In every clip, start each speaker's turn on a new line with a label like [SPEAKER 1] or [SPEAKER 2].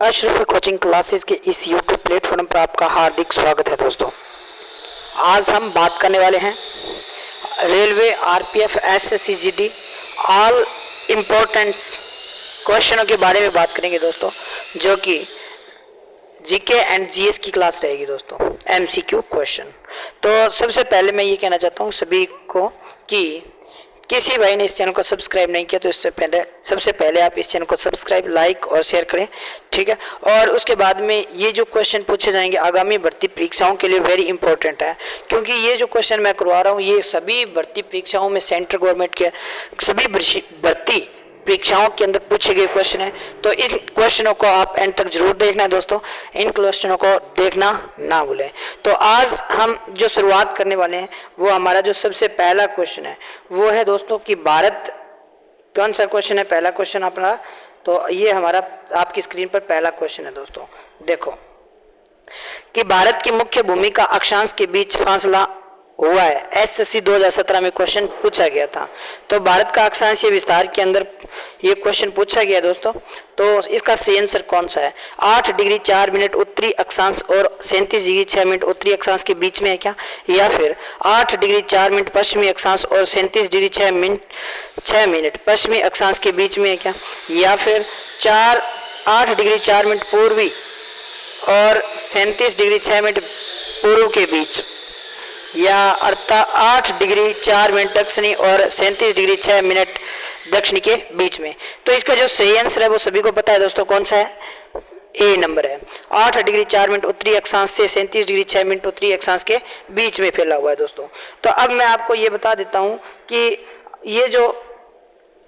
[SPEAKER 1] Ashraf coaching classes के इस YouTube platform पर आपका हार्दिक स्वागत है दोस्तों। आज हम बात करने वाले हैं railway, RPF, SSC, GD all importants क्वेश्चनों के बारे में बात करेंगे दोस्तों, जो कि जीके एंड जीएस की क्लास रहेगी दोस्तों, एमसीक्यू क्वेश्चन। तो सबसे पहले मैं ये कहना चाहता हूँ सभी को कि किसी भाई ने इस चैनल को सब्सक्राइब नहीं किया तो सबसे पहले आप इस चैनल को सब्सक्राइब, लाइक और शेयर करें, ठीक है। और उसके बाद में ये जो क्वेश्चन पूछे जाएंगे आगामी भर्ती परीक्षाओं के लिए वेरी इंपॉर्टेंट है, क्योंकि ये जो क्वेश्चन मैं करवा रहा हूँ ये सभी भर्ती परीक्षाओं में, सेंट्रल गवर्नमेंट के सभी भर्ती परीक्षाओं के अंदर पूछे गए क्वेश्चन है। तो इन क्वेश्चनों को आप एंड तक जरूर देखना है दोस्तों, इन क्वेश्चनों को देखना ना भूलें। तो आज हम जो शुरुआत करने वाले हैं वो हमारा जो सबसे पहला क्वेश्चन है वो है दोस्तों कि भारत, कौन सा क्वेश्चन है पहला क्वेश्चन अपना, तो ये हमारा आपकी स्क्रीन पर पहला क्वेश्चन है दोस्तों। देखो कि भारत की मुख्य भूमि का अक्षांश के बीच फासला हुआ है। एसएससी 2017 में क्वेश्चन पूछा गया था। तो भारत का अक्षांशीय विस्तार के अंदर ये क्वेश्चन पूछा गया दोस्तों, तो इसका सही आंसर कौन सा है? 8 डिग्री 4 मिनट उत्तरी अक्षांश और 37 डिग्री 6 मिनट उत्तरी अक्षांश के बीच में है क्या? या फिर 8 डिग्री 4 मिनट पश्चिमी अक्षांश और 37 डिग्री 6 मिनट पश्चिमी अक्षांश के बीच में है क्या? या फिर 8 डिग्री 4 मिनट पूर्वी और 37 डिग्री 6 मिनट पूर्व के बीच, या 8 डिग्री 4 मिनट दक्षिणी और 37 डिग्री 6 मिनट दक्षिणी के बीच में। तो इसका जो सही आंसर है वो सभी को पता है दोस्तों, कौन सा है? ए नंबर है। 8 डिग्री 4 मिनट उत्तरी अक्षांश से 37 डिग्री 6 मिनट उत्तरी अक्षांश के बीच में फैला हुआ है दोस्तों। तो अब मैं आपको ये बता देता हूँ कि ये जो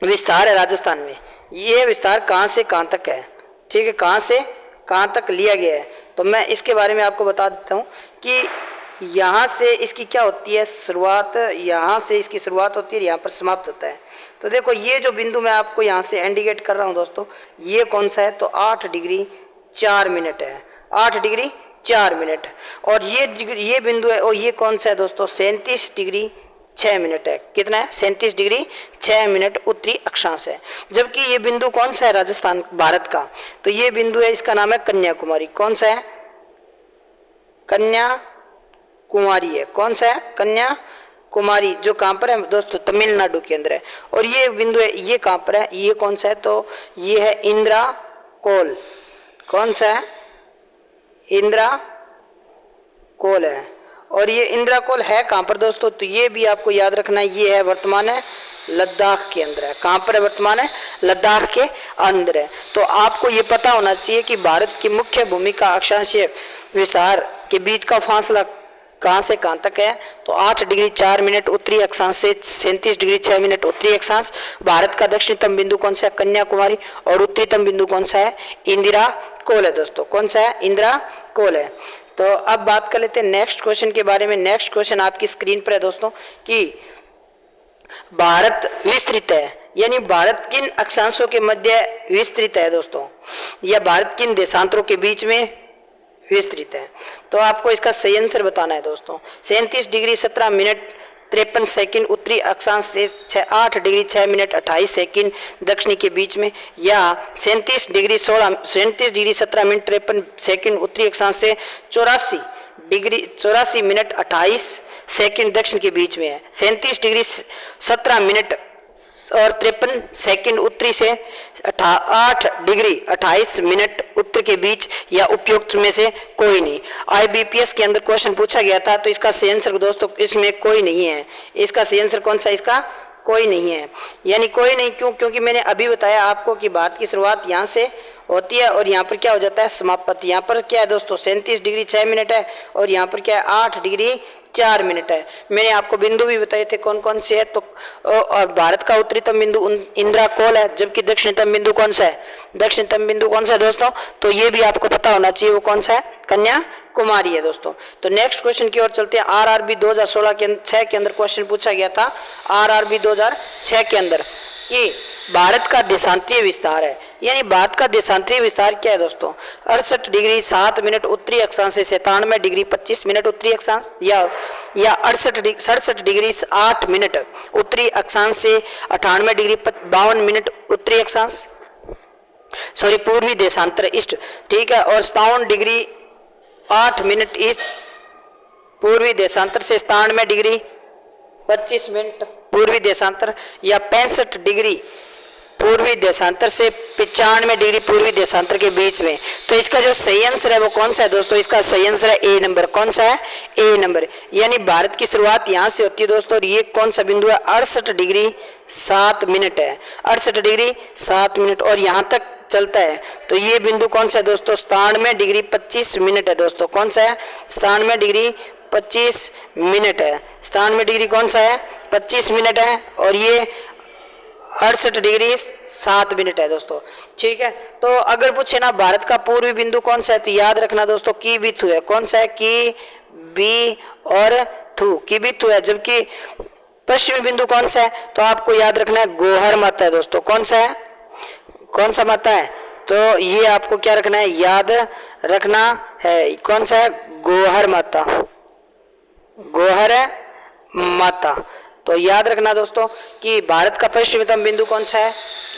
[SPEAKER 1] विस्तार है राजस्थान में, ये विस्तार कहाँ से कहाँ तक है, ठीक है, कहाँ से कहाँ तक लिया गया है। तो मैं इसके बारे में आपको बता देता हूँ कि यहाँ से इसकी क्या होती है शुरुआत, यहाँ से इसकी शुरुआत होती है, यहाँ पर समाप्त होता है। तो देखो ये जो बिंदु मैं आपको यहाँ से इंडिकेट कर रहा हूँ दोस्तों, ये कौन सा है? तो 8 डिग्री 4 मिनट है, 8 डिग्री 4 मिनट। और ये बिंदु है, और ये कौन सा है दोस्तों? 37 डिग्री 6 मिनट है। कितना है? 37 डिग्री 6 मिनट उत्तरी अक्षांश है। जबकि ये बिंदु कौन सा है राजस्थान भारत का? तो ये बिंदु है, इसका नाम है कन्याकुमारी। कौन सा है? कन्याकुमारी है। कौन सा है? कन्याकुमारी, जो कहाँ पर है दोस्तों? तमिलनाडु के अंदर है। और ये बिंदु है, ये कहाँ पर है? ये कौन सा है? तो ये है इंद्राकोल। कौन सा है? इंद्राकोल है। और ये इंद्राकोल है कहाँ पर दोस्तों? तो ये भी आपको याद रखना है, ये है वर्तमान है लद्दाख के अंदर है। कहाँ पर है? वर्तमान है लद्दाख के अंदर है। तो आपको ये पता होना चाहिए कि भारत की मुख्य भूमि का अक्षांशीय विस्तार के बीच का फासला कहाँ से कहाँ तक है? तो 8 डिग्री 4 मिनट उत्तरी अक्षांश से 37 डिग्री 6 मिनट उत्तरी अक्षांश। भारत का दक्षिणतम बिंदु कौन सा है? कन्याकुमारी। और उत्तरीतम बिंदु कौन सा है? इंदिराकोल है दोस्तों। कौन सा है? इंदिराकोल है। तो अब बात कर लेते हैं नेक्स्ट क्वेश्चन के बारे में। नेक्स्ट क्वेश्चन आपकी स्क्रीन पर है दोस्तों कि भारत विस्तृत है, यानी भारत किन अक्षांशों के मध्य विस्तृत है दोस्तों, या भारत किन देशांतरों के बीच में विस्तृत है? तो आपको इसका सही आंसर बताना है दोस्तों। 37 डिग्री 17 मिनट 53 सेकंड उत्तरी अक्षांश से 8 डिग्री 6 मिनट 28 सेकंड दक्षिणी के बीच में, या 37 डिग्री 17 मिनट 53 सेकंड उत्तरी अक्षांश से 84 मिनट 28 सेकंड दक्षिण के बीच में है। 37 डिग्री 17 मिनट और 53 सेकंड उत्तरी से 8 डिग्री 28 मिनट उत्तर के बीच, या उपयुक्त में से कोई नहीं। आईबीपीएस के अंदर क्वेश्चन पूछा गया था, तो इसका सही आंसर दोस्तों इसमें कोई नहीं है। इसका सही आंसर कौन सा? इसका कोई नहीं है। यानी कोई नहीं क्यों? क्योंकि मैंने अभी बताया आपको कि भारत की शुरुआत यहाँ से होती है और यहाँ पर क्या हो जाता है? समाप्ति। यहाँ पर क्या है दोस्तों? 37 डिग्री 6 मिनट है, और यहाँ पर क्या है? 8 डिग्री 4 मिनट है। मैंने आपको बिंदु भी बताए थे कौन कौन से है। तो और भारत का उत्तरीतम बिंदु इंद्राकोल है, जबकि दक्षिणतम बिंदु कौन सा है? दक्षिणतम बिंदु कौन सा है दोस्तों? तो ये भी आपको पता होना चाहिए, वो कौन सा है? कन्याकुमारी है दोस्तों। तो नेक्स्ट क्वेश्चन की ओर चलते हैं। आरआरबी 2006 के अंदर क्वेश्चन पूछा गया था, आरआरबी 2006 के अंदर, कि भारत का देशांतरीय विस्तार है, यानी भारत का देशांतरीय विस्तार क्या है दोस्तों? 68 डिग्री 7 मिनट उत्तरी अक्षांश से 97 डिग्री 25 मिनट उत्तरी अक्षांश, या 67 डिग्री 8 मिनट उत्तरी अक्षांश से 98 डिग्री 52 मिनट उत्तरी अक्षांश, सॉरी पूर्वी देशांतर ईस्ट, ठीक है, और 57 डिग्री 8 मिनट ईस्ट पूर्वी देशांतर से, 97 डिग्री 25 मिनट पूर्वी देशांतर, या 65 डिग्री पूर्वी देशांतर से 95 डिग्री पूर्वी देशांतर के बीच में। तो इसका जो सही आंसर है वो कौन सा है दोस्तों? इसका सही आंसर है ए नंबर। कौन सा है? ए नंबर। यानी भारत की शुरुआत यहाँ से होती है दोस्तों, और ये कौन सा बिंदु है? 68 डिग्री 7 मिनट है, 68 डिग्री 7 मिनट, और यहाँ तक चलता है। तो ये बिंदु कौन सा है दोस्तों? 97 डिग्री 25 मिनट है दोस्तों। कौन सा है? 97 डिग्री 25 मिनट है। 97 डिग्री कौन सा है? 25 मिनट है, और ये 68 डिग्री 7 मिनट है दोस्तों, ठीक है। तो अगर पूछे ना भारत का पूर्वी बिंदु कौन सा है, तो याद रखना दोस्तों की बिथु है। कौन सा है? की बी और थू, की बिथु है। जबकि पश्चिमी बिंदु कौन सा है? तो आपको याद रखना है गोहर माता है दोस्तों। कौन सा है? कौन सा माता है? तो ये आपको क्या रखना है? याद रखना है। कौन सा है? गोहर माता, गोहर माता। तो याद रखना दोस्तों कि भारत का पश्चिमतम बिंदु कौन सा है?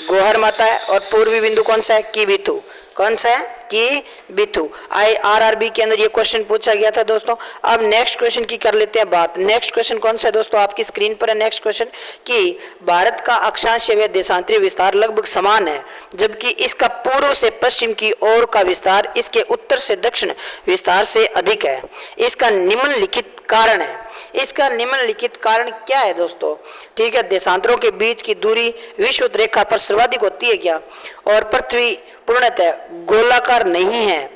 [SPEAKER 1] गोहर माता है, और पूर्वी बिंदु कौन सा है? की बिथु। कौन सा है? की बिथु। IRRB के अंदर ये क्वेश्चन पूछा गया था दोस्तों। अब नेक्स्ट क्वेश्चन की कर लेते हैं बात। नेक्स्ट क्वेश्चन कौन सा है दोस्तों? आपकी स्क्रीन पर है नेक्स्ट क्वेश्चन कि भारत का अक्षांशीय व देशांतरीय विस्तार लगभग समान है, जबकि इसका पूर्व से पश्चिम की ओर का विस्तार इसके उत्तर से दक्षिण विस्तार से अधिक है। इसका निम्नलिखित कारण है। इसका निम्नलिखित कारण क्या है दोस्तों? ठीक है, देशांतरों के बीच की दूरी विषुवत रेखा पर सर्वाधिक होती है क्या? और पृथ्वी पूर्णतः गोलाकार नहीं है।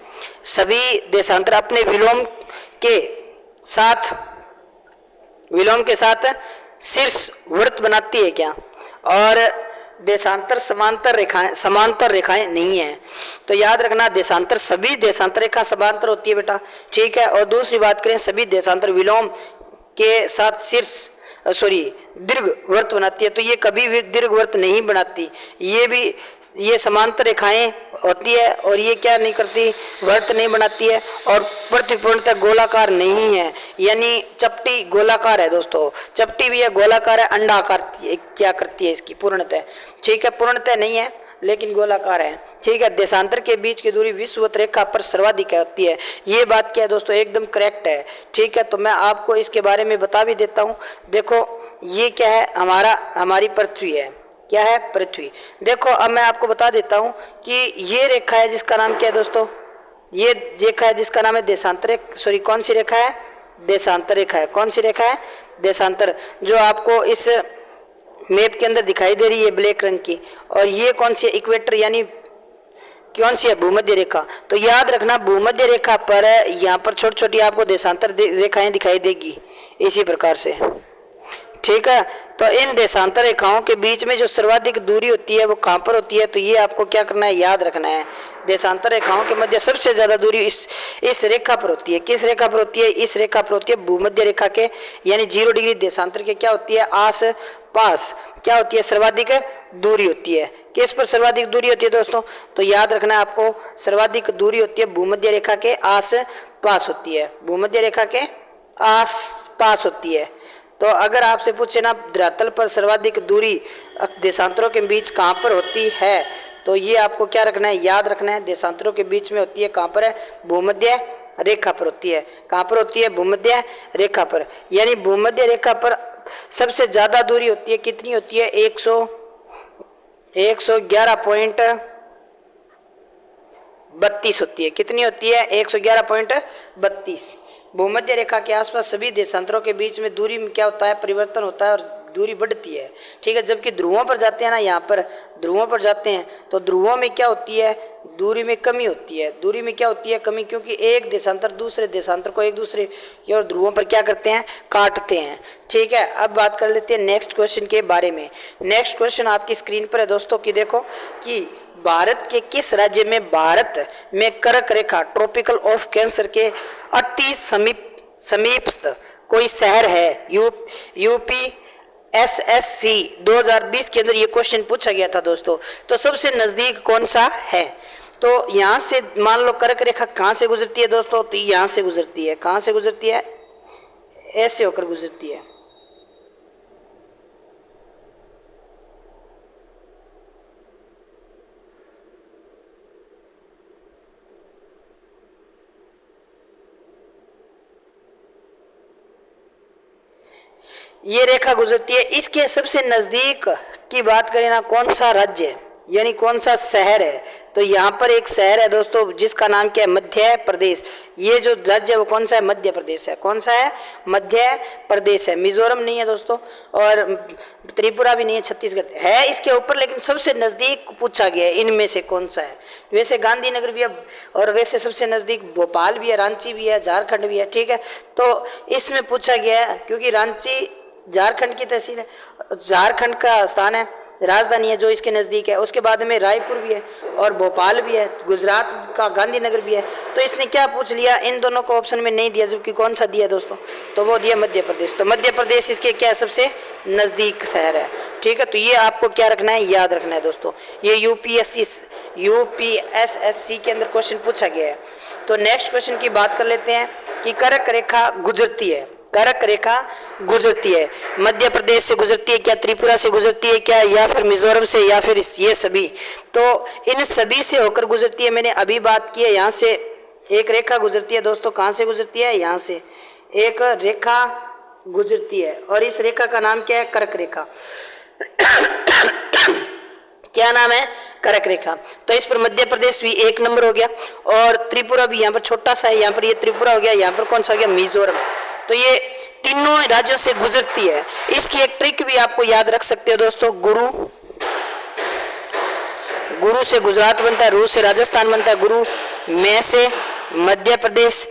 [SPEAKER 1] सभी देशांतर अपने विलोम के साथ शीर्ष वृत्त बनाती है क्या? और देशांतर समांतर रेखाएं नहीं है। तो याद रखना देशांतर, सभी देशांतर रेखा समांतर होती है बेटा, ठीक है। और दूसरी बात करें, सभी देशांतर विलोम के साथ दीर्घ वृत्त बनाती है। तो ये कभी भी दीर्घ वृत्त नहीं बनाती, ये समांतर रेखाएं होती है, और ये क्या नहीं करती? वृत्त नहीं बनाती है। और पृथ्वी पूर्णतः गोलाकार नहीं है, यानी चपटी गोलाकार है दोस्तों। चपटी भी है, गोलाकार है, अंडाकार क्या करती है इसकी पूर्णतः, ठीक है, पूर्णतः नहीं है लेकिन गोलाकार है, ठीक है। देशांतर के बीच की दूरी विषुवत रेखा पर सर्वाधिक होती है। ये बात क्या है दोस्तों? एकदम करेक्ट है, ठीक है। तो मैं आपको इसके बारे में बता भी देता हूँ। देखो ये क्या है? हमारी पृथ्वी है। क्या है? पृथ्वी। देखो अब मैं आपको बता देता हूँ कि ये रेखा है जिसका नाम क्या है दोस्तों? ये रेखा है जिसका नाम है देशांतर, कौन सी रेखा है? देशांतर रेखा है। कौन सी रेखा है? देशांतर, जो आपको इस मैप के अंदर दिखाई दे रही है ब्लैक रंग की। और ये कौन सी है? इक्वेटर, यानी कौन सी है? भूमध्य रेखा। तो याद रखना भूमध्य रेखा पर यहाँ पर छोटी छोटी आपको देशांतर रेखाएं दिखाई देगी इसी प्रकार से, ठीक है। तो इन देशांतर रेखाओं के बीच में जो सर्वाधिक दूरी होती है वो कहाँ पर होती है? तो ये आपको क्या करना है? याद रखना है। देशांतर रेखाओं के मध्य सबसे ज्यादा दूरी इस रेखा पर होती है। किस रेखा पर होती है? इस रेखा पर होती है, भूमध्य रेखा के, यानी 0 डिग्री देशांतर के क्या होती है? आस पास क्या होती है? सर्वाधिक दूरी होती है। किस पर सर्वाधिक दूरी होती है दोस्तों? तो याद रखना है आपको, सर्वाधिक दूरी होती है भूमध्य रेखा के आस पास होती है। भूमध्य रेखा के आस पास होती है। तो अगर आपसे पूछे ना धरातल पर सर्वाधिक दूरी देशांतरों के बीच कहाँ पर होती है, तो ये आपको क्या रखना है? याद रखना है देशांतरों के बीच में होती है। कहाँ पर है? भूमध्य रेखा पर होती है। कहाँ पर होती है? भूमध्य रेखा पर। यानी भूमध्य रेखा पर सबसे ज्यादा दूरी होती है। कितनी होती है? 111.32 होती है। कितनी होती है? 111.32। भूमध्य रेखा के आसपास सभी देशांतरों के बीच में दूरी में क्या होता है? परिवर्तन होता है और दूरी बढ़ती है, ठीक है। जबकि ध्रुवों पर जाते हैं ना, यहाँ पर ध्रुवों पर जाते हैं तो ध्रुवों में क्या होती है? दूरी में कमी होती है। दूरी में क्या होती है? कमी, क्योंकि एक देशांतर दूसरे देशांतर को एक दूसरे की और ध्रुवों पर क्या करते हैं? काटते हैं, ठीक है। अब बात कर लेते हैं नेक्स्ट क्वेश्चन के बारे में। नेक्स्ट क्वेश्चन आपकी स्क्रीन पर है दोस्तों कि देखो कि भारत के किस राज्य में भारत में कर्क रेखा ट्रॉपिकल ऑफ कैंसर के अति समीपस्थ कोई शहर है? यूपी SSC 2020 के अंदर ये क्वेश्चन पूछा गया था दोस्तों। तो सबसे नजदीक कौन सा है? तो यहाँ से मान लो कर्क रेखा कहाँ से गुजरती है दोस्तों? तो यहाँ से गुजरती है। कहाँ से गुजरती है? ऐसे होकर गुजरती है। ये रेखा गुजरती है। इसके सबसे नज़दीक की बात करें ना, कौन सा राज्य है यानी कौन सा शहर है, तो यहाँ पर एक शहर है दोस्तों जिसका नाम क्या है, मध्य प्रदेश। ये जो राज्य है वो कौन सा है, मध्य प्रदेश है। कौन सा है, मध्य प्रदेश है। मिजोरम नहीं है दोस्तों, और त्रिपुरा भी नहीं है, छत्तीसगढ़ है इसके ऊपर, लेकिन सबसे नज़दीक पूछा गया है इनमें से कौन सा है। वैसे गांधीनगर भी है, और वैसे सबसे नज़दीक भोपाल भी है, रांची भी है, झारखंड भी है, ठीक है। तो इसमें पूछा गया है क्योंकि रांची झारखंड की तहसील है, झारखंड का स्थान है, राजधानी है जो इसके नज़दीक है। उसके बाद में रायपुर भी है और भोपाल भी है, गुजरात का गांधीनगर भी है। तो इसने क्या पूछ लिया, इन दोनों को ऑप्शन में नहीं दिया, जबकि कौन सा दिया दोस्तों, तो वो दिया मध्य प्रदेश। तो मध्य प्रदेश इसके क्या सबसे नज़दीक शहर है, ठीक है। तो ये आपको क्या रखना है, याद रखना है दोस्तों। ये यूपीएसएससी के अंदर क्वेश्चन पूछा गया है। तो नेक्स्ट क्वेश्चन की बात कर लेते हैं कि कर्क रेखा गुजरती है, कर्क रेखा गुजरती है, मध्य प्रदेश से गुजरती है क्या, त्रिपुरा से गुजरती है क्या, या फिर मिजोरम से, या फिर ये सभी। तो इन सभी से होकर गुजरती है। मैंने अभी बात की है, यहाँ से एक रेखा गुजरती है दोस्तों। कहाँ से गुजरती है, यहाँ से एक रेखा गुजरती है, और इस रेखा का नाम क्या है, कर्क रेखा। क्या नाम है, कर्क रेखा। तो इस पर मध्य प्रदेश भी 1 नंबर हो गया, और त्रिपुरा भी यहाँ पर छोटा सा है, यहाँ पर ये त्रिपुरा हो गया, यहाँ पर कौन सा हो गया, मिजोरम। तो ये तीनों राज्यों से गुजरती है। इसकी एक ट्रिक भी आपको याद रख सकते हो दोस्तों, गुरु से गुजरात बनता है, रू से राजस्थान बनता है, गुरु में से मध्य प्रदेश,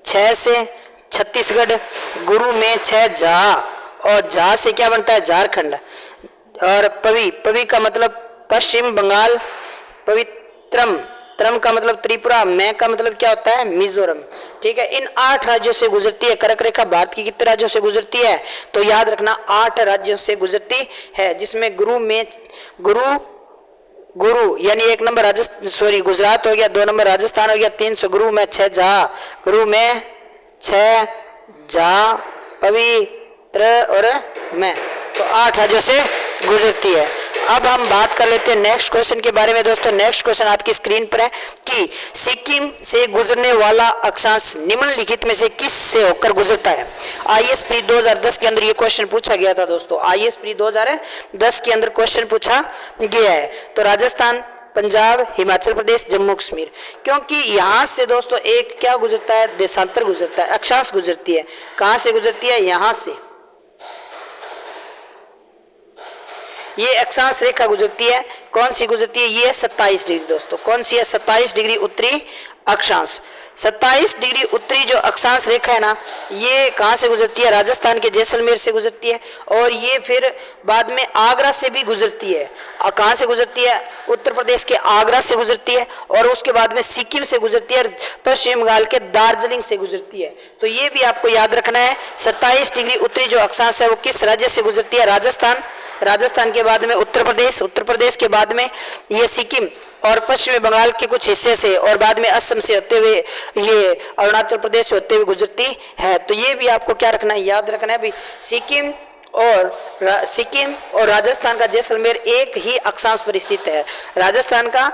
[SPEAKER 1] 6 से छत्तीसगढ़, गुरु में 6 झा, और झा से क्या बनता है, झारखंड, और पवी का मतलब पश्चिम बंगाल, पवित्रम त्रम का मतलब त्रिपुरा, मैं का मतलब क्या होता है, मिजोरम, ठीक है। इन 8 राज्यों से गुजरती है कर्क रेखा। भारत की कितने राज्यों से गुजरती है, तो याद रखना 8 राज्यों से गुजरती है, जिसमें गुरु यानी 1 नंबर गुजरात हो गया, 2 नंबर राजस्थान हो गया, 3 से गुरु में 6 झा, गुरु में 6 झा, पवित्र और मैं, तो 8 राज्यों से गुजरती है। अब हम बात कर लेते हैं नेक्स्ट क्वेश्चन के बारे में दोस्तों। नेक्स्ट क्वेश्चन आपकी स्क्रीन पर है कि सिक्किम से गुजरने वाला अक्षांश निम्नलिखित में से किस से होकर गुजरता है। आईएएस प्री 2010 के अंदर ये क्वेश्चन पूछा गया था दोस्तों। आईएएस प्री 2010 के अंदर क्वेश्चन पूछा गया है। तो राजस्थान, पंजाब, हिमाचल प्रदेश, जम्मू कश्मीर, क्योंकि यहाँ से दोस्तों एक क्या गुजरता है, देशांतर गुजरता है, अक्षांश गुजरती है। कहाँ से गुजरती है, यहाँ से ये अक्षांश रेखा गुजरती है। कौन सी गुजरती है, ये 27 डिग्री दोस्तों। कौन सी है, 27 डिग्री उत्तरी अक्षांश। 27 डिग्री उत्तरी जो अक्षांश रेखा है ना, ये कहाँ से गुजरती है, राजस्थान के जैसलमेर से गुजरती है, और ये फिर बाद में आगरा से भी गुजरती है। और कहाँ से गुजरती है, उत्तर प्रदेश के आगरा से गुजरती है, और उसके बाद में सिक्किम से गुजरती है, और पश्चिम बंगाल के दार्जिलिंग से गुजरती है। तो ये भी आपको याद रखना है। 27 डिग्री उत्तरी जो अक्षांश है वो किस राज्य से गुजरती है, राजस्थान, राजस्थान के बाद में उत्तर प्रदेश, उत्तर प्रदेश के बाद में ये सिक्किम, और पश्चिमी बंगाल के कुछ हिस्से से, और बाद में असम से होते हुए ये अरुणाचल प्रदेश से होते हुए गुजरती है। तो ये भी आपको क्या रखना है, याद रखना है भी, सिक्किम और राजस्थान का जैसलमेर एक ही अक्षांश पर स्थित है। राजस्थान का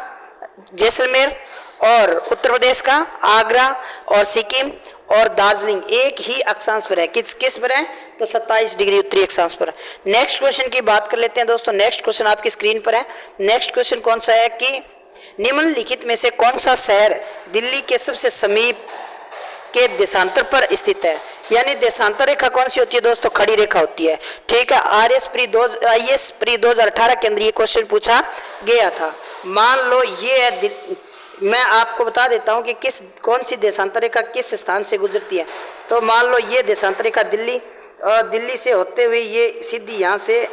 [SPEAKER 1] जैसलमेर और उत्तर प्रदेश का आगरा और सिक्किम और दार्जिलिंग एक ही अक्षांश पर है। किस पर है, तो 27 डिग्री उत्तरी अक्षांश पर। नेक्स्ट क्वेश्चन की बात कर लेते हैं दोस्तों। नेक्स्ट क्वेश्चन आपकी स्क्रीन पर है। नेक्स्ट क्वेश्चन कौन सा है कि निम्नलिखित में से कौन सा शहर दिल्ली के सबसे समीप के देशांतर पर स्थित है। यानी देशांतर रेखा कौन सी होती है दोस्तों, खड़ी रेखा होती है, ठीक है। आईएएस प्री 2018 के अंदर ये क्वेश्चन पूछा गया था। मान लो ये है, मैं आपको बता देता हूँ कि कौन सी देशांतर रेखा किस स्थान से गुजरती है। तो मान लो ये देशांतर रेखा दिल्ली, और दिल्ली से होते हुए ये सीधी यहाँ से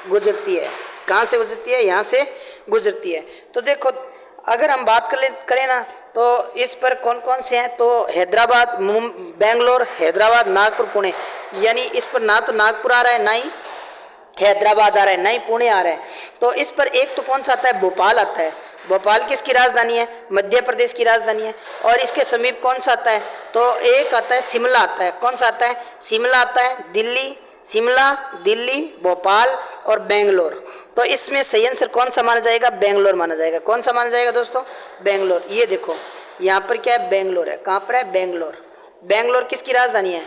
[SPEAKER 1] गुजरती है। कहाँ से गुजरती है, यहाँ से गुजरती है। तो देखो अगर हम बात करें ना, तो इस पर कौन कौन से हैं, तो हैदराबाद, बेंगलोर, हैदराबाद, नागपुर, पुणे। यानी इस पर ना तो नागपुर आ रहा है, ना ही हैदराबाद आ रहा है, ना ही पुणे आ रहा है। तो इस पर एक तो कौन सा आता है, भोपाल आता है। भोपाल किसकी राजधानी है, मध्य प्रदेश की राजधानी है। और इसके समीप कौन सा आता है, तो एक आता है शिमला आता है। कौन सा आता है, शिमला आता है। दिल्ली, शिमला, दिल्ली, भोपाल और बेंगलोर। तो इसमें सही आंसर कौन सा माना जाएगा, बेंगलोर माना जाएगा। कौन सा माना जाएगा दोस्तों, बेंगलोर। ये देखो यहाँ पर क्या है, बेंगलोर है। कहाँ पर है, बेंगलोर। बेंगलोर किसकी राजधानी है,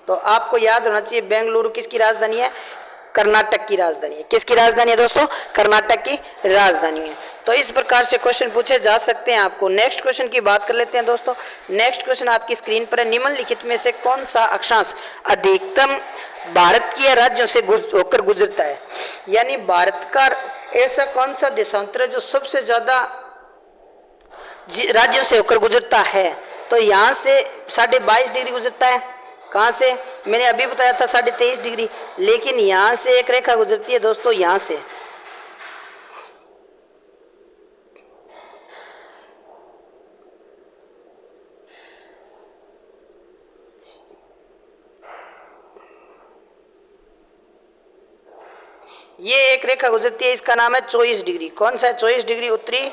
[SPEAKER 1] तो आपको याद होना चाहिए बेंगलुरु किसकी राजधानी है? कर्नाटक की राजधानी है। किसकी राजधानी है दोस्तों? कर्नाटक की राजधानी है। तो इस प्रकार से क्वेश्चन पूछे जा सकते हैं आपको। नेक्स्ट क्वेश्चन की बात कर लेते हैं दोस्तों। नेक्स्ट क्वेश्चन आपकी स्क्रीन पर है, निम्नलिखित में से कौन सा अक्षांश अधिकतम भारत की राज्यों से होकर गुजरता है? यानी भारत का ऐसा कौन सा देशांतर है जो सबसे ज्यादा राज्यों से होकर गुजरता है? तो यहाँ से 22.5 डिग्री गुजरता है। कहाँ से? मैंने अभी बताया था 23.5 डिग्री, लेकिन यहाँ से एक रेखा गुजरती है दोस्तों, यहाँ से। ये एक रेखा गुजरती है, इसका नाम है 24 डिग्री। कौन सा है? 24 डिग्री उत्तरी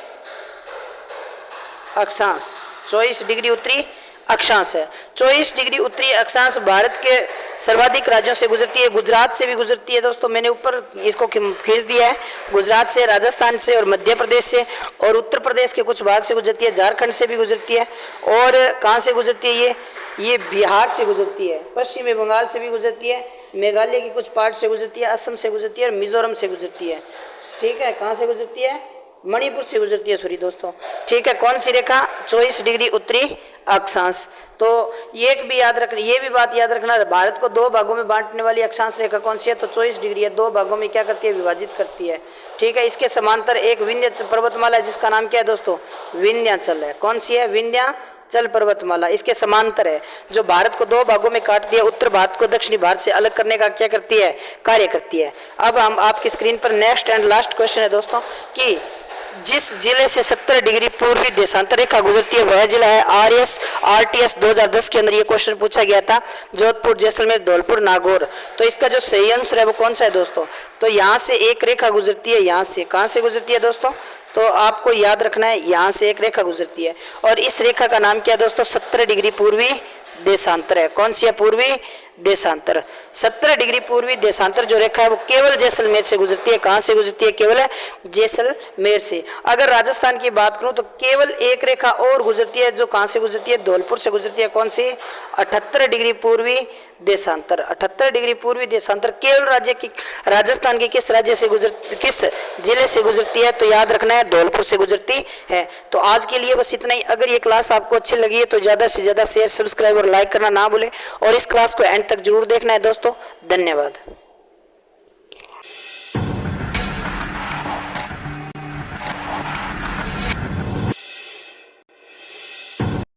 [SPEAKER 1] अक्षांश। 24 डिग्री उत्तरी अक्षांश है। 24 डिग्री उत्तरी अक्षांश भारत के सर्वाधिक राज्यों से गुजरती है। गुजरात से भी गुजरती है दोस्तों, मैंने ऊपर इसको खींच दिया है। गुजरात से, राजस्थान से और मध्य प्रदेश से और उत्तर प्रदेश के कुछ भाग से गुजरती है। झारखंड से भी गुजरती है। और कहाँ से गुजरती है? ये बिहार से गुजरती है। पश्चिमी बंगाल से भी गुजरती है। मेघालय की कुछ पार्ट से गुजरती है। असम से गुजरती है और मिजोरम से गुजरती है। ठीक है, कहाँ से गुजरती है? मणिपुर से गुजरती है, सॉरी दोस्तों। ठीक है, कौन सी रेखा? 24 डिग्री उत्तरी अक्षांश। तो ये भी याद रखना, ये भी बात याद रखना, भारत को 2 भागों में बांटने वाली अक्षांश रेखा कौन सी है? तो 24 डिग्री है। 2 भागों में क्या करती है? विभाजित करती है। ठीक है, इसके समांतर एक विंध्याचल पर्वतमाला है, जिसका नाम क्या है दोस्तों? विंध्याचल है। कौन सी है? विंध्याचल पर्वतमाला इसके समांतर है, जो भारत को 2 भागों में काट दिया। उत्तर भारत को दक्षिणी भारत से अलग करने का क्या करती है? कार्य करती है। अब हम आपकी स्क्रीन पर नेक्स्ट एंड लास्ट क्वेश्चन है दोस्तों कि जिस जिले से 70 डिग्री पूर्वी देशांतर रेखा गुजरती है वह जिला है RTS 2010 के अंदर ये क्वेश्चन पूछा गया था। जोधपुर, जैसलमेर, धौलपुर, नागौर। तो इसका जो सही आंसर है वो कौन सा है दोस्तों? तो यहाँ से एक रेखा गुजरती है, यहाँ से। कहाँ से गुजरती है दोस्तों? तो आपको याद रखना है, यहाँ से एक रेखा गुजरती है और इस रेखा का नाम क्या है दोस्तों? 70 डिग्री पूर्वी देशांतर है। कौन सी है? पूर्वी देशांतर। 70 डिग्री पूर्वी देशांतर जो रेखा है वो केवल जैसलमेर से गुजरती है। कहाँ से गुजरती है? केवल जैसलमेर से। अगर राजस्थान की बात करूं तो केवल एक रेखा और गुजरती है, जो कहाँ से गुजरती है? धौलपुर से गुजरती है। कौन सी? 78 डिग्री पूर्वी देशांतर। 78 डिग्री पूर्वी देशांतर केवल राजस्थान के किस राज्य से किस जिले से गुजरती है? तो याद रखना है, धौलपुर से गुजरती है। तो आज के लिए बस इतना ही। अगर ये क्लास आपको अच्छी लगी है तो ज़्यादा से ज़्यादा शेयर, सब्सक्राइब और लाइक करना ना भूलें और इस क्लास को एंड तक जरूर देखना है दोस्तों। धन्यवाद।